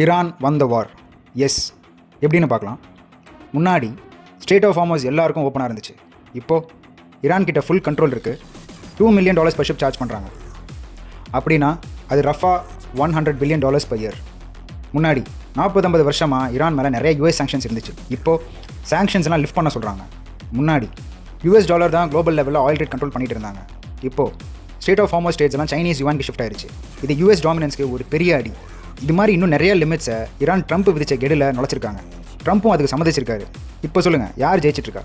Iran won the war. எஸ் எப்படின்னு பார்க்கலாம். முன்னாடி ஸ்ட்ரெய்ட் ஆஃப் ஹார்மஸ் எல்லாருக்கும் ஓப்பனாக இருந்துச்சு. இப்போது ஈரான் கிட்ட ஃபுல் கண்ட்ரோல் இருக்குது. $2 million per ship சார்ஜ் பண்ணுறாங்க. அப்படின்னா அது ரஃபா $100 billion per year. முன்னாடி 40-50 வருஷமாக ஈரான் மேலே நிறைய யூஎஸ் சாங்ஷன்ஸ் இருந்துச்சு. இப்போது சாங்ஷன்ஸ்லாம் லிஃப்ட் பண்ண சொல்கிறாங்க. முன்னாடி US டாலர் தான் குளோபல் லெவலில் ஆயில் ரேட் கண்ட்ரோல் பண்ணிட்டு இருந்தாங்க. இப்போது ஸ்ட்ரெய்ட் ஆஃப் ஹார்மஸ் ஸ்டேட்ஸ் எல்லாம் சைனீஸ் யுவானுக்கு ஷிஃப்ட் ஆயிடுச்சு. இது US டாமினன்ஸ்க்கு ஒரு பெரிய அடி. இது மாதிரி இன்னும் நிறைய லிமிட்ஸை ஈரான் ட்ரம்ப் விதிச்ச கெடில் நுழைச்சிருக்காங்க. ட்ரம்ப்பும் அதுக்கு சம்மதிச்சிருக்காரு. இப்போ சொல்லுங்கள், யார் ஜெயிச்சிட்ருக்கா?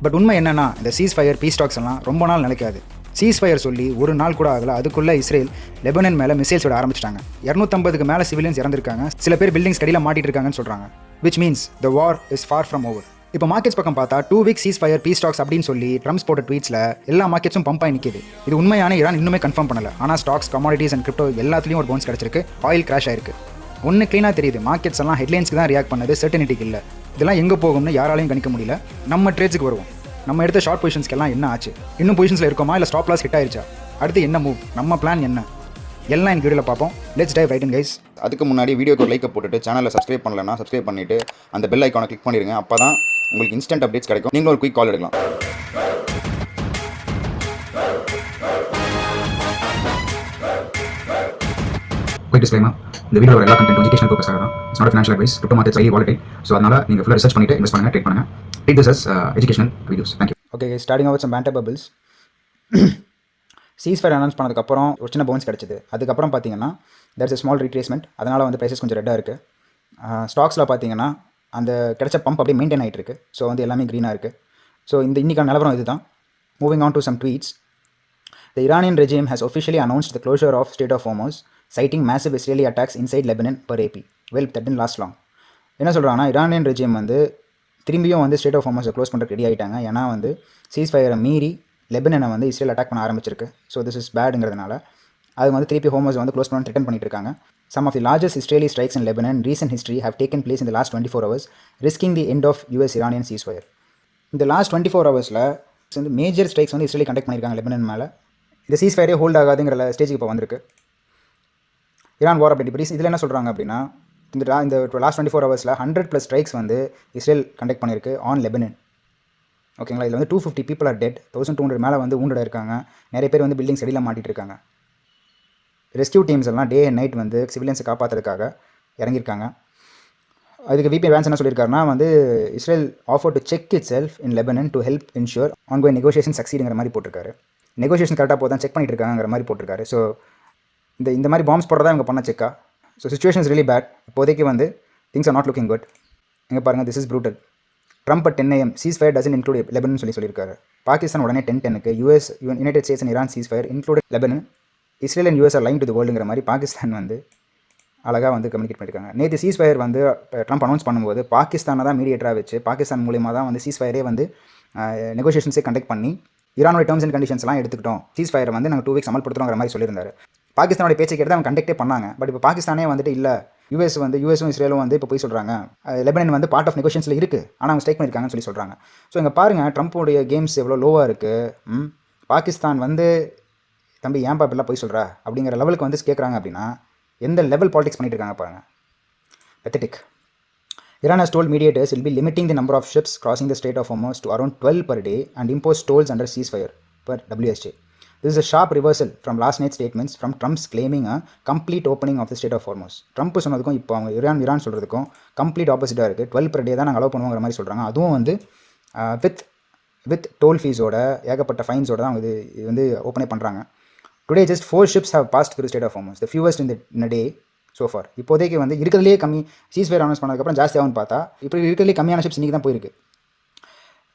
பட் உண்மை என்னென்னா, இந்த சீஸ் ஃபயர் பீஸ் டாக்ஸ் எல்லாம் ரொம்ப நாள் நிலைக்காது. சீஸ் ஃபயர் சொல்லி ஒரு நாள் கூட ஆகலை, அதுக்குள்ளே இஸ்ரேல் லெபனன் மேலே மிசைல்ஸ் விட ஆரம்பிச்சிட்டாங்க. 250க்கு மேலே சிவிலியன்ஸ் இறந்துருக்காங்க. சில பேர் பில்டிங்ஸ் கடியில் மாட்டிட்டு இருக்காங்கன்னு சொல்கிறாங்க. Which means the war is far from over. இப்போ மார்க்கெட்ஸ் பக்கம் பார்த்தா 2 weeks cease fire peace talks அப்படின்னு சொல்லி ட்ரம்ப்ஸ் போட்ட ட்வீட்ஸில் எல்லா மார்க்கெட்ஸும் பம்ப் ஆகி நிற்கிது. இது உண்மையான ஈரான் இன்னுமே கன்ஃபார்ம் பண்ணல. ஆனால் ஸ்டாக்ஸ், கமாடிட்டிஸ் அண்ட் கிரிப்டோ எல்லாத்துலேயும் ஒரு பவுன்ஸ் கிடச்சிருக்கு. ஆயில் கிராஷ் ஆயிருக்கு. ஒன்று க்ளீனாக தெரியுது, மார்க்கெட்ஸ் எல்லாம் ஹெட்லைன்ஸ்க்கு தான் ரியாக்ட் பண்ணது, சர்டனிட்டிக்கு இல்லை. இதெல்லாம் எங்கே போகும்னு யாராலையும் கணிக்க முடியல. நம்ம ட்ரேட்ஸுக்கு வருவோம். நம்ம எடுத்த ஷார்ட் பொசிஷன்ஸ்க்கெல்லாம் என்ன ஆச்சு? இன்னும் பொசிஷன்ஸில் இருக்கோமா, இல்லை ஸ்டாப் லாஸ் ஹிட் ஆயிருச்சா? அடுத்து என்ன மூவ்? நம்ம பிளான் என்ன? எல்லாம் இந்த வீடியோவில் பார்ப்போம். Let's dive right in guys. அதுக்கு முன்னாடி வீடியோக்கு ஒரு லைக்கை போட்டுட்டு சேனலை சப்ஸ்கிரைப் பண்ணலன்னா சப்ஸ்கிரைப் பண்ணிவிட்டு அந்த பெல் ஐக்கானை கிளிக் பண்ணிடுங்க. அப்போ தான் உங்களுக்கு இன்ஸ்டன்ட் அப்டேட்ஸ் கிடைக்கும். நீங்களும் ஒரு குயிக் கால் எடுக்கலாம். குயிக் டிஸ்க்ளைமர், இந்த வீடியோவில் எல்லா கண்டென்ட் எஜுகேஷன் பர்பஸாக தான். It's not financial advice. Crypto markets highly volatile. So அதனால் நீங்கள் ஃபுல்லாக ரிசர்ச் பண்ணிட்டு இன்வெஸ்ட் பண்ணுங்கள், ட்ரேட் பண்ணுங்கள். Treat this as educational videos. Thank you. Okay, starting off some பேண்டர் பபிள்ஸ். சீஸ் ஃபயர் அனௌன்ஸ் பண்ணதுக்கப்புறம் ஒரு சின்ன பவுன்ஸ் கிடச்சிது. அதுக்கப்புறம் பார்த்தீங்கன்னா தேர்ஸ் ஸ்மால் ரீட்ரேஸ்மெண்ட். அதனால் வந்து ப்ரைஸஸ் கொஞ்சம் ரெட்டாக இருக்குது. ஸ்டாக்ஸில் பார்த்தீங்கன்னா அந்த கிடைச்ச பம்ப் அப்படியே மெயின்டைன் ஆகிட்டு இருக்குது. ஸோ வந்து எல்லாமே க்ரீனாக இருக்குது. ஸோ இன்றைக்கான நிலவரம் இது தான். Moving on to some tweets. The Iranian regime has officially announced the closure of Strait of Hormuz, citing massive Israeli attacks inside Lebanon per AP. Well, that didn't last long. என்ன சொல்கிறாங்கன்னா, Iranian regime வந்து திரும்பியும் வந்து state of ஹார்மஸை close பண்ணுறதுக்கு ready ஆகிட்டாங்க. ஏன்னா வந்து cheese ஃபயரை மீறி லெபனனை வந்து இஸ்ரேல் அட்டாக் பண்ண ஆரம்பிச்சிருக்கு. ஸோ திஸ் இஸ் பேடுங்கிறதுனால அது வந்து திருப்பி ஹோமஸ் வந்து க்ளோஸ் பண்ண ரிட்டர்ன் பண்ணிட்டு இருக்காங்க. Some of the largest Israeli strikes in Lebanon in recent history have taken place in the last 24 hours, risking the end of US-Iranian ceasefire. இந்த லாஸ்ட் 24 ஹவர்ஸில் வந்து மேஜர் ஸ்ட்ரைக்ஸ் வந்து இஸ்ரேலி கண்டக்ட் பண்ணியிருக்காங்க Lebanon மேலே. இந்த cheese ஃபயரே hold ஆகாதுங்கிற ஸ்டேஜுக்கு இப்போ வந்திருக்கு. ஈரான் வார் அப்டேட். இப்போ இதில் என்ன சொல்கிறாங்க அப்படின்னா, இந்த லாஸ்ட் 24 ஹவர்ஸில் 100+ ஸ்ட்ரைக்ஸ் வந்து இஸ்ரேல் கண்டக்ட் பண்ணியிருக்கு ஆன் லெபனன். ஓகேங்களா? இதில் வந்து 250 people are dead. 1200 மேலே வந்து ஊண்டடாக இருக்காங்க. நிறைய பேர் வந்து பில்டிங்ஸ் அடியில் மாட்டிகிட்டு இருக்காங்க. ரெஸ்கியூ டீம்ஸ் எல்லாம் டே அண்ட் நைட் வந்து சிவிலியன்ஸை காப்பாற்றுறதுக்காக இறங்கியிருக்காங்க. அதுக்கு VP வேன்ஸ் என்ன சொல்லியிருக்காருன்னா, வந்து Israel offer to check itself in Lebanon to help ensure ongoing negotiation சக்சீடுங்கிற மாதிரி போட்டிருக்காரு. நெகோஷியேஷன் கரெக்டாக போதான் செக் பண்ணிட்டு இருக்காங்கிற மாதிரி போட்டிருக்காரு. ஸோ இந்த மாதிரி பாம்ஸ் போடுறதா இவங்க பண்ண செக்கா? So situation is really bad. இப்போதைக்கு வந்து things are not looking good. இங்கே பாருங்கள், this is brutal. Trump at 10 AM cease fire doesn't include Lebanon சொல்லியிருக்காரு. பாகிஸ்தான் உடனே 10:10க்கு United States and Iran cease fire include Lebanon. Israel and US are line to the வேர்ல்டுங்கிற மாதிரி பாகிஸ்தான் வந்து அழகாக வந்து கம்யூனிகேட் பண்ணியிருக்காங்க. நேற்று சீஸ் ஃபயர் வந்து ட்ரம்ப் அனௌன்ஸ் பண்ணும்போது பாகிஸ்தானை தான் மீடியேட்டராக வச்சு பாகிஸ்தான் மூலியமாக தான் வந்து சீஸ் ஃபயரே வந்து நெகோஷியேஷன்ஸே கண்டக்ட் பண்ணி ஈரானோட டேர்ம்ஸ் அண்ட் கண்டிஷன்ஸ்லாம் எடுத்துக்கிட்டோம். சீஸ் ஃபயரை வந்து நாங்கள் 2 weeks அமல்படுத்துறோங்கிற மாதிரி சொல்லியிருந்தாரு. பாகிஸ்தானோட பேச்சை கேட்டு அவங்க கண்டக்டே பண்ணாங்க. பட் இப்போ பாகிஸ்தானே வந்துட்டு இல்லை, யூஎஸும் இஸ்ரேலும் வந்து இப்போ போய் சொல்கிறாங்க லெபனன் வந்து பார்ட் ஆஃப் நெகோஷியேஷனில் இருக்குது, ஆனால் அவங்க ஸ்ட்ரைக் பண்ணியிருக்காங்கன்னு சொல்கிறாங்க. ஸோ இங்கே பாருங்கள், ட்ரம்ப்போடைய கேம்ஸ் எவ்வளோ லோவாக இருக்குது. பாகிஸ்தான் வந்து தம்பி ஏன்பா இப்பெல்லாம் போய் சொல்கிறா அப்படிங்கிற லெவலுக்கு வந்து கேட்குறாங்க. அப்படின்னா எந்த லெவல் பாலிடிக்ஸ் பண்ணிட்டு இருக்காங்க பாருங்கள். Pathetic. Iran has told mediators it will be limiting the number of ships crossing the Strait of Hormuz to around 12 per day and impose tolls under ceasefire per WSJ. This is a sharp reversal from last night's statements from Trump's claiming a complete opening of the Strait of Hormuz. Trump சொன்னதுக்கும் இப்போ அவங்க Iran சொல்கிறதுக்கும் complete ஆப்போசிட்டாக இருக்குது. 12 per day தான் நாங்கள் allow பண்ணுவோங்கிற மாதிரி சொல்கிறாங்க. அதுவும் வந்து வித் டோல் ஃபீஸோட ஏகப்பட்ட ஃபைன்ஸோட தான் இது வந்து ஓப்பனே பண்ணுறாங்க. Today just 4 ships have passed through the Strait of Hormuz, the fewest in a day so far. இப்போதைக்கு வந்து இருக்கிறதுலே கம்மி சீஸ் ஃபயர் அனௌன்ஸ் பண்ணதுக்கப்புறம் ஜாஸ்தியாகும்னு பார்த்தா இப்போ இருக்கிறதுலே கம்மியான ஷிப்ஸ் இன்றைக்கி தான் போயிருக்கு.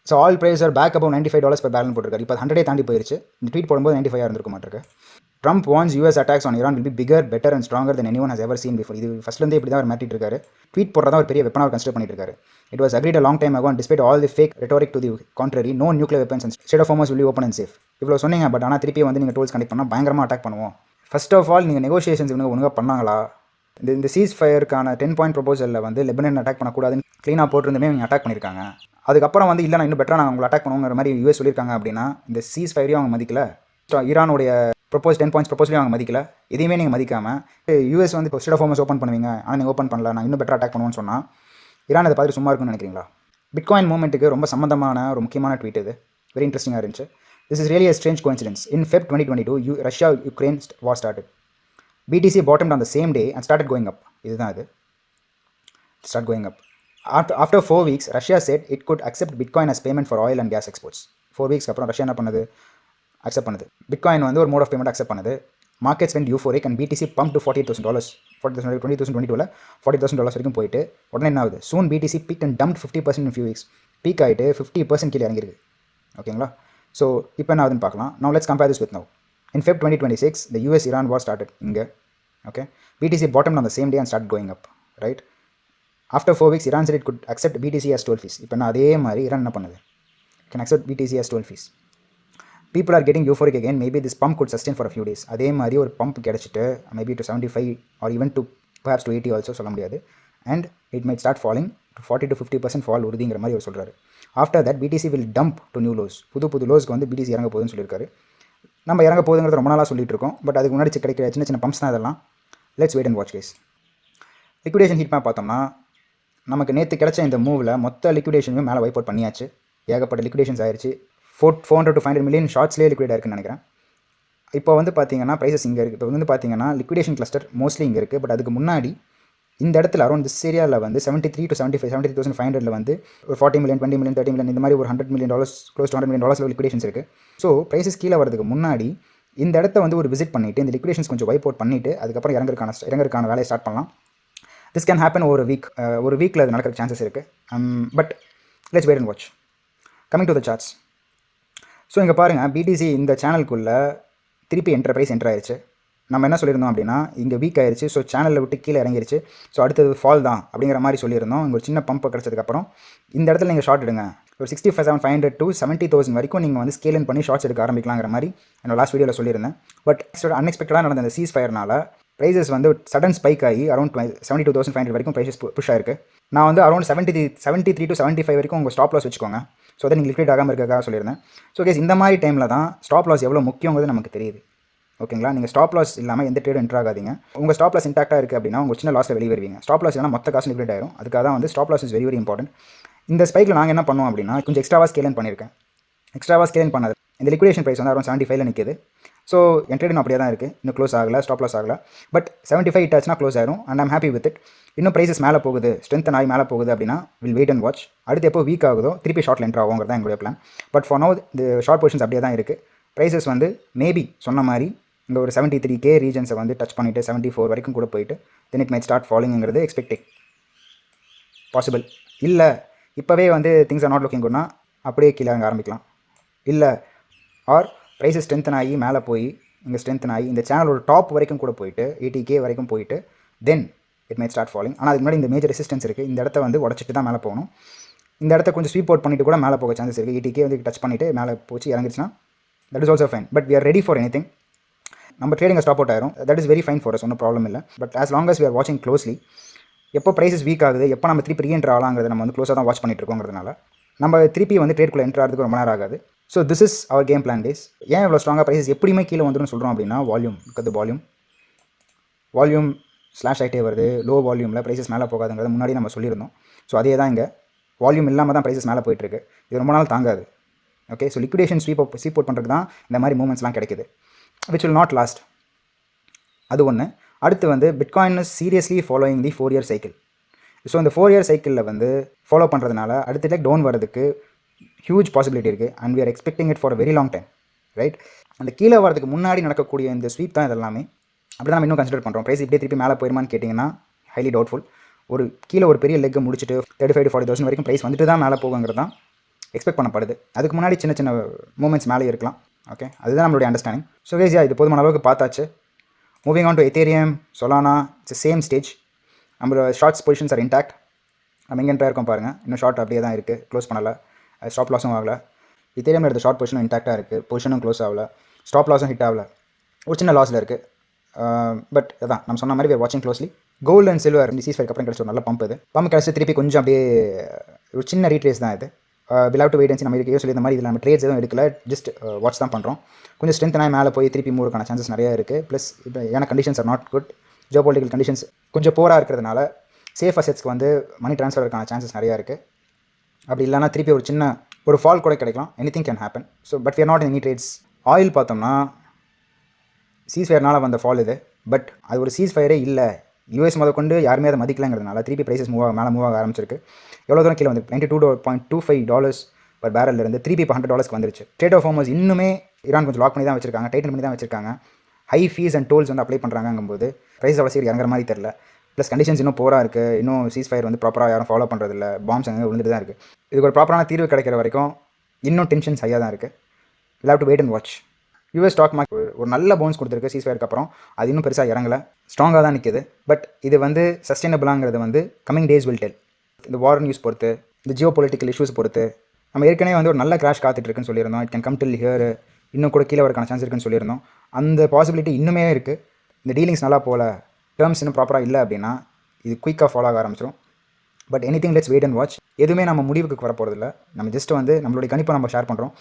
So all price are back above $95 per barrel போட்டிருக்காரு. இப்போ 100 தாண்டி போயிருச்சு. இந்த ட்வீட் போடும்போது 95 இருந்திருக்க மாட்டிருக்கு. Trump warns US attacks on Iran will be bigger, better and stronger than anyone has ever seen before. இது ஃபஸ்ட்லேருந்தே இப்படி தான் அவர் மாட்டிட்டு இருக்காரு. ட்வீட் போடுறதா ஒரு பெரிய வெப்பனாக கன்சிடர் பண்ணிட்டு இருக்காரு. It was agreed a long time ago and despite all the fake rhetoric to the contrary, no nuclear weapons and Strait of Hormuz will be open and safe. இவ்வளோ சொன்னீங்க, பட் ஆனால் திருப்பி வந்து நீங்கள் டோல்ஸ் கனெக்ட் பண்ணால் பயங்கரமாக attack பண்ணுவோம். First of all நீங்கள் நெகோஷியேஷன்ஸ் இவங்க ஒழுங்காக பண்ணாங்களா? இந்த சீஸ் ஃபயருக்கான 10 point ப்ரொபோசலில் வந்து லெபனன் அட்டாக் பண்ணக்கூடாதுன்னு க்ளீனாக போட்டிருந்துமே இவங்க அட்டாக் பண்ணியிருக்காங்க. அதுக்கப்புறம் வந்து இல்லை நான் இன்னும் பெட்டராக நாங்கள் உங்களை அட்டாக் பண்ணுவோங்கிற மாதிரி US சொல்லியிருக்காங்க. அப்படின்னா இந்த சீஸ் ஃபயரையும் அவங்க மதிக்கல. ஈரானுடைய ப்ரொப்போஸ் 10 பாயிண்ட்ஸ் ப்ரொப்போஸ்லையும் அவங்க மதிக்கல. எதையுமே நீங்கள் மதிக்காமல் யூஎஸ் வந்து இப்போ ஸ்டேட் ஆஃப் ஹோமஸ் ஓப்பன் பண்ணுவீங்க, ஆனால் நீங்கள் ஓப்பன் பண்ணல, நான் இன்னும் பெட்டர் அட்டாக் பண்ணுவோன்னு சொன்னால் ஈரான் அதை பார்த்துட்டு சும்மா இருக்குன்னு நினைக்கிறீங்களா? பிட்காயின் மூவ்மெண்ட்டுக்கு ரொம்ப சம்மந்தமான ஒரு முக்கியமான ட்வீட் இது. வெரி இன்ட்ரெஸ்டிங்காக இருந்துச்சு. This is really a strange coincidence. In Feb 2022, Russia-Ukraine war started. BTC bottomed on the same day and started going up. இதுதான் அது. Start going up. After 4 weeks, Russia said it could accept Bitcoin as payment for oil and gas exports. 4 weeks அப்புறம் Russia என்ன பண்ணுது? Accept பண்ணுது. Bitcoin வந்து ஒரு mode of payment accept பண்ணுது. Markets went euphoric and BTC pump to $48,000. 2022 $40,000 வரைக்கும் போயிட்டு உடனே என்ன ஆகுது? Soon BTC peak and dump 50% in few weeks. Peak ஆகிட்டு 50% கீழே இறங்கிருக்கு. ஓகேங்களா? ஸோ இப்போ என்ன ஆகுதுன்னு பார்க்கலாம். Now let's compare this with now. In Feb 2026, the US-Iran war started இங்கே. Okay, BTC bottomed on the same day and started going up, right? After 4 weeks, Iran said it could accept BTC as toll fees. இப்போ நான் அதே மாதிரி Iran என்ன பண்ணுது? Can accept BTC as toll fees. People are getting euphoric again. Maybe this pump could sustain for a few days. அதே மாதிரி ஒரு pump கிடச்சிட்டு maybe to 75 or even to perhaps to 80 also சொல்ல முடியாது. And it might start falling to 40 to 50% fall உறுதிங்கிற மாதிரி அவர் சொல்கிறாரு. After that BTC will dump to new lows. புது லோஸ்க்கு வந்து BTC இறங்க போகுதுன்னு சொல்லியிருக்காரு. நம்ம இறங்க போகுதுங்கிறது ரொம்ப நாளாக சொல்லிட்டு இருக்கோம். பட் அதுக்கு முன்னாடி கிடைக்கிற சின்ன பம்ப்ஸ் தான் இதெல்லாம். Let's wait and watch case. Liquidation heat map பார்த்தோம்னா நமக்கு நேற்று கிடைச்ச இந்த மூவில் மொத்த லிக்விடேஷனுமே மேலே வைப் அவுட் பண்ணியாச்சு. ஏகப்பட்ட லிக்விடேஷன்ஸ் ஆயிடுச்சு. 400 to 500 மில்லியன் ஷார்ட்ஸ்லேயே லிக்விட் இருக்குன்னு நினைக்கிறேன். இப்போ வந்து பார்த்தீங்கன்னா ப்ரைஸஸ் இங்கே இருக்குது. இப்போ வந்து பார்த்தீங்கன்னா லிக்விடேஷன் கிளஸ்டர் மோஸ்ட்லி இங்கே இருக்குது. பட் அதுக்கு முன்னாடி இந்த இடத்துல அரௌண்ட் திஸ் ஏரியாவில் வந்து 73 to 75 $73,500 வந்து ஒரு 40 மில்லியன் 20 மில்லியன் 30 மில்லியன் இந்த மாதிரி ஒரு $100 million close to $100 million liquidations இருக்குது. ஸோ ப்ரைஸஸ் கீழே வரதுக்கு முன்னாடி இந்த இடத்த வந்து ஒரு விசிட் பண்ணிவிட்டு இந்த லிக்விடேஷன்ஸ் கொஞ்சம் வைப் அவுட் பண்ணிவிட்டு அதுக்கப்புறம் இறங்குறதுக்கான வேலையை ஸ்டார்ட் பண்ணலாம். திஸ் கேன் ஹேப்பன் ஒரு வீக்கில் அது நடக்கிற சான்சஸ் இருக்குது. But let's wait and watch. Coming to the charts. So இங்கே பாருங்கள், BTC இந்த சேனலுக்குள்ளே திருப்பி ப்ரைஸ் என்டர் ஆயிடுச்சு. நம்ம என்ன சொல்லியிருந்தோம் அப்படின்னா இங்கே வீக் ஆயிடுச்சு. ஸோ சேனலில் விட்டு கீழே இறங்கிருச்சு. ஸோ அடுத்தது ஃபால் தான் அப்படிங்கிற மாதிரி சொல்லியிருந்தோம். இங்கே ஒரு சின்ன பம்ப் கிடச்சதுக்கப்புறம் இந்த இடத்துல நீங்கள் ஷார்ட் எடுங்க. ஒரு 65,500 to 70,000 வரைக்கும் நீங்கள் வந்து ஸ்கேல் இன் பண்ணி ஷார்ட்ஸ் எடுக்க ஆரம்பிக்கலாங்கிற மாதிரி என்னோட லாஸ்ட் வீடியோவில் சொல்லியிருந்தேன். பட் அன்எக்ஸ்பெக்டடாக நடந்த அந்த சீஸ் ஃபயர்னால ப்ரைஸஸ் வந்து சடன் ஸ்பைக் ஆகி அரௌண்ட் 72,500 வரைக்கும் ப்ரைஸஸ் புஷ் ஆயிருக்கு. நான் வந்து அரௌண்ட் 73 to 75 வரைக்கும் உங்கள் ஸ்டாப் லாஸ் வச்சுக்கோங்க. ஸோ அதை நீங்கள் லிக்விட் ஆகாமல் இருக்கிறதாக சொல்லியிருந்தேன். ஸோ கேஸ் இந்த மாதிரி டைமில் தான் ஸ்டாப் லாஸ் எவ்வளோ முக்கியங்கிறது நமக்கு தெரியுது. ஓகேங்களா? நீங்கள் ஸ்டாப் லாஸ் இல்லாமல் எந்த ட்ரேடும் என்ட்ரு ஆகாதீங்க. உங்கள் ஸ்டாப் லாஸ் இன்டாக்டாக இருக்குது அப்படின்னா உங்கள் சின்ன லாஸில் வெளியே வருவீங்க. ஸ்டாப் லாஸ் எல்லாம் மொத்த காசு லிக்விட் ஆயிரும். அதுக்காக தான் வந்து stop loss is very important. இந்த ஸ்பைக்கில் நாங்கள் என்ன பண்ணுவோம் அப்படின்னா கொஞ்சம் எக்ஸ்ட்ராவாக ஸ்கேல் பண்ணியிருக்கேன். எக்ஸ்ட்ராவாக ஸ்கேல் பண்ணது இந்த லிக்விடேஷன் ப்ரைஸ் வந்து அரௌண்ட் 75 நிற்குது. ஸோ என் ட்ரேட் அப்படியே தான் இருக்குது. இன்னும் க்ளோஸ் ஆகலை, ஸ்டாப் லாஸ் ஆகலை. பட் 75 ஹிட் ஆச்சுன்னா க்ளோஸ் ஆயிரும். And I'm happy with it. இன்னும் ப்ரைஸஸ் மேலே போகுது, ஸ்ட்ரென்த் ஆகி மேலே போகுது அப்படின்னா வில் வெயிட் அண்ட் வாட்ச். அடுத்து எப்போ வீக் ஆகுதோ திருப்பி ஷார்ட்டில் என்ட்ரு ஆகுங்கிறது தான் எங்களுடைய பிளான். பட் ஃபார் நோ இந்த ஷார்ட் பொசிஷன்ஸ் அப்படியே தான் இருக்குது. ப்ரைஸஸ் வந்து மேபி சொன்ன மாதிரி இங்கே ஒரு 73K ரீஜன்ஸை வந்து டச் பண்ணிவிட்டு 74 வரைக்கும் கூட போயிட்டு தென் இட் மைட் ஸ்டார்ட் ஃபாலோங்கிறது எக்ஸ்பெக்டிங் பாசிபிள். இல்லை இப்போவே வந்து திங்ஸ் ஆர் நாட் லுக்கிங் குட்னா அப்படியே கீழே அங்கே ஆரம்பிக்கலாம். இல்லை ஆர் ப்ரைஸஸ் ஸ்ட்ரென்த்தன் ஆகி மேலே போய் இங்கே ஸ்ட்ரென்த்தன் ஆகி இந்த சேனலோட டாப் வரைக்கும் கூட போயிட்டு 80K வரைக்கும் போயிட்டு then it might start falling. ஆனால் அதுக்கு முன்னாடி இந்த மேஜர் ரெசிஸ்டன்ஸ் இருக்குது. இந்த இடத்த வந்து உடச்சிட்டு தான் மேலே போகணும். இந்த இடத்த கொஞ்சம் ஸ்வீப் அவுட் பண்ணிவிட்டு கூட மேலே போக சான்சஸ் இருக்குது. 80K வந்து டச் பண்ணிவிட்டு மேலே போச்சு இறங்கிடுச்சுன்னா that is also fine. But we are ready for anything. நம்ம ட்ரேடிங்கை ஸ்டாப் அவுட் ஆயிரும். That is very fine for us, ஒன்றும் ப்ராப்ளம் இல்லை. But as long as we are வாட்சிங் க்ளோஸ்லி எப்போ ப்ரைஸஸ் வீக் ஆகுது, எப்போ நம்ம திருப்பி ரீஎன்ட்ரு ஆகலாங்கிறது நம்ம வந்து க்ளோஸாக தான் வாட்ச் பண்ணிட்டு இருக்கோங்கிறதுனால நம்ம திருப்பி வந்து ட்ரேட்குள்ளே என்ட்ரு ஆகிறதுக்கு ரொம்ப நேரம் ஆகாது. So this is our game plan days. ஏன் இவ்வளோ ஸ்ட்ராங்காக ப்ரைஸஸ் எப்படியுமே கீழே வந்துடும் சொல்கிறோம் அப்படின்னா வால்யூம் ஸ்லாஷ் ஆகிட்டே வருது. லோ வால்யூமில் ப்ரைஸஸ் மேலே போகாதுங்கிறது முன்னாடி நம்ம சொல்லியிருந்தோம். ஸோ அதே தான் இங்கே வால்யூம் இல்லாமல் தான் ப்ரைஸஸ் மேலே போயிட்டுருக்கு. இது ரொம்ப நாள் தாங்காது. Okay, so liquidation sweep out பண்ணுறதுக்கு தான் இந்த மாதிரி மூமெண்ட்ஸ்லாம் கிடைக்குது, விச் வில் நாட் லாஸ்ட். அது ஒன்று. அடுத்து வந்து bitcoin is seriously following the 4-year cycle. So இந்த 4-year சைக்கிளில் வந்து ஃபாலோ பண்ணுறதுனால அடுத்த லைக் டவுன் வரதுக்கு ஹியூஜ் பாசிபிலிட்டி இருக்குது. And we are expecting it for a very long time, right? அந்த கீழே வரதுக்கு முன்னாடி நடக்கக்கூடிய இந்த ஸ்வீப் தான் இதெல்லாமே. அப்படி தான் நம்ம இன்னும் கன்சிடர் பண்ணுறோம். ப்ரைஸ் இப்படியே திருப்பி மேலே போயிருமான்னு கேட்டிங்கன்னா ஹைலி டவுட்ஃபுல். ஒரு கீழே ஒரு பெரிய லெக்கை முடிச்சுட்டு 35,000 to 40,000 வரைக்கும் ப்ரைஸ் வந்துட்டு தான் மேலே போகுங்கிறது தான் எக்ஸ்பெக்ட் பண்ணப்படுது. அதுக்கு முன்னாடி சின்ன சின்ன மூமெண்ட்ஸ் மேலே இருக்கலாம். ஓகே, அதுதான் நம்மளுடைய அண்டர்ஸ்டாண்டிங். ஸோ கைஸ், இது போதுமான அளவுக்கு பார்த்தாச்சு. Moving on to Ethereum, Solana, it's same stage. நம்மளோட ஷார்ட்ஸ் பொசிஷன்ஸ் ஆர் இன்டாக்ட். நம்ம எங்கே என்ட்ராக இருக்கோம் பாருங்கள், இன்னும் ஷார்ட் அப்படியே தான் இருக்குது, க்ளோஸ் பண்ணலை, ஸ்டாப் லாஸும் ஆகலை. எத்தேரியம் எடுத்த ஷார்ட் பொசிஷனும் இன்டாக்டாக இருக்குது, பொசிஷனும் க்ளோஸ் ஆகலை, ஸ்டாப் லாஸும் ஹிட் ஆகலை, ஒரு சின்ன லாஸில் இருக்குது. பட் அதான் நம்ம சொன்ன மாதிரி வாட்சிங் க்ளோஸ்லி. கோல்டு அண்ட் சில்வர் இந்த சீஸ் ஃபயருக்கு அப்புறம் கிடச்ச ஒரு நல்ல பம்ப். இது பம்ப் கிடச்சி திருப்பி கொஞ்சம் அப்படியே ஒரு சின்ன ரீட்ரேஸ் தான் இது. Will have to wait and see. நம்ம இருக்கே சொல்லி இந்த மாதிரி இதில் நம்ம ட்ரேட்ஸ் எதுவும் எடுக்கல, ஜஸ்ட் வாட்ச் தான் பண்ணுறோம். கொஞ்சம் ஸ்ட்ரென்த்னா மேலே போய் திருப்பி மூவ்க்கான சான்சஸ் நிறையா இருக்குது. ப்ளஸ் இப்போ ஏன்னா conditions are not good, geopolitical conditions கொஞ்சம் போராக இருக்கிறதுனால சேஃப் அசெட்ஸ்க்கு வந்து மணி ட்ரான்ஸ்ஃபருக்கான சான்சஸ் நிறையா இருக்குது. அப்படி இல்லைனா திருப்பி ஒரு ஃபால் கூட கிடைக்கலாம். Anything can happen. So but we are not in any trades. Oil பார்த்தோம்னா சீஸ்ஃபயர்னால் வந்த ஃபால் இது. பட் அது ஒரு சீஸ்ஃபயரே இல்லை, யூஎஸ் கொண்டு யாருமே அதை மதிக்கலைங்கிறதுனால திருப்பி ப்ரைஸஸ் மேலே மூவ் ஆக ஆரம்பிச்சிருக்கு. எவ்வளோ தூரம் கீழே வந்து $92.25 per barrel இருந்து திருப்பி இப்போ $100 வந்துருச்சு. ட்ரேட் ஆஃப் ஹார்மஸ் இன்னுமே ஈரான் கொஞ்சம் லாக் பண்ணி தான் வச்சிருக்காங்க, டைட்டன் பண்ணி தான் வச்சிருக்காங்க. ஹை ஃபீஸ் அண்ட் டோல்ஸ் வந்து அப்ளை பண்ணுறாங்கும்போது ப்ரைஸ் அவ்வளோ சீக்கிரம் இறங்குற மாதிரி தெரில. ப்ளஸ் கண்டிஷன்ஸ் இன்னும் போராக இருக்குது. இன்னும் சீஸ்ஃபயர் வந்து ப்ராப்பராக யாரும் ஃபாலோ பண்ணுறதில்ல, பாம்ஸ் அங்கே விழுந்துட்டு தான் இருக்குது. இதுக்கு ஒரு ப்ராப்பரான தீர்வு கிடைக்கிற வரைக்கும் இன்னும் டென்ஷன்ஸ் ஹையாக தான் இருக்குது. Will have to wait and watch. US stock market ஒரு நல்ல பவுன்ஸ் கொடுத்துருக்கு சீஸ்ஃபயருக்கு அப்புறம். அது இன்னும் பெருசாக இறங்கலை, ஸ்ட்ராங்காக தான் நிற்குது. பட் இது வந்து சஸ்டைனபிளாங்கிறது வந்து கமிங் டேஸ் வில் டெல். இந்த வார் நியூஸ் பொறுத்து, இந்த ஜியோ பொலிட்டிக்கல் இஷ்யூஸ் பொறுத்து, நம்ம ஏற்கனவே வந்து ஒரு நல்ல கிராஷ் காத்துட்ருக்குன்னு சொல்லியிருந்தோம். It can come till here, இன்னும் கூட கீழே வரக்கான சான்ஸ் இருக்குன்னு சொல்லியிருந்தோம். அந்த பாசிபிலிட்டி இன்னுமே இருக்குது. இந்த டீலிங்ஸ் நல்லா போகல, டேர்ம்ஸ் இன்னும் ப்ராப்பராக இல்லை அப்படின்னா இது குயிக்காக ஃபாலோ ஆக ஆரம்பிச்சிடும். But anything let's wait and watch. எதுவுமே நம்ம முடிவுக்கு வர போகிறதில்ல, நம்ம ஜஸ்ட் வந்து நம்மளுடைய கணிப்பை நம்ம ஷேர் பண்ணுறோம்.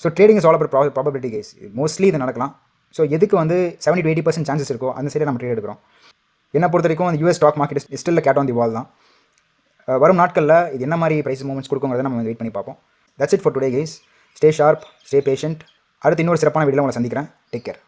So trading is all about probability case. Mostly இது நடக்கலாம். ஸோ எதுக்கு வந்து 70 to 80% சான்சஸ் இருக்கோ அந்த சைடில் நம்ம ட்ரேட் எடுக்கிறோம். என்ன பொறுத்த வரைக்கும் அந்த US stock market still cat on the wall தான். வரும் நாட்களில் இது என்ன மாதிரி ப்ரைஸ் மூவ்மெண்ட்ஸ் கொடுக்குங்கிறத நம்ம வெயிட் பண்ணி பார்ப்போம். That's it for today guys. Stay sharp, stay patient. அடுத்து இன்னொரு சிறப்பான வீடியோவில் உங்களை சந்திக்கிறேன். Take care.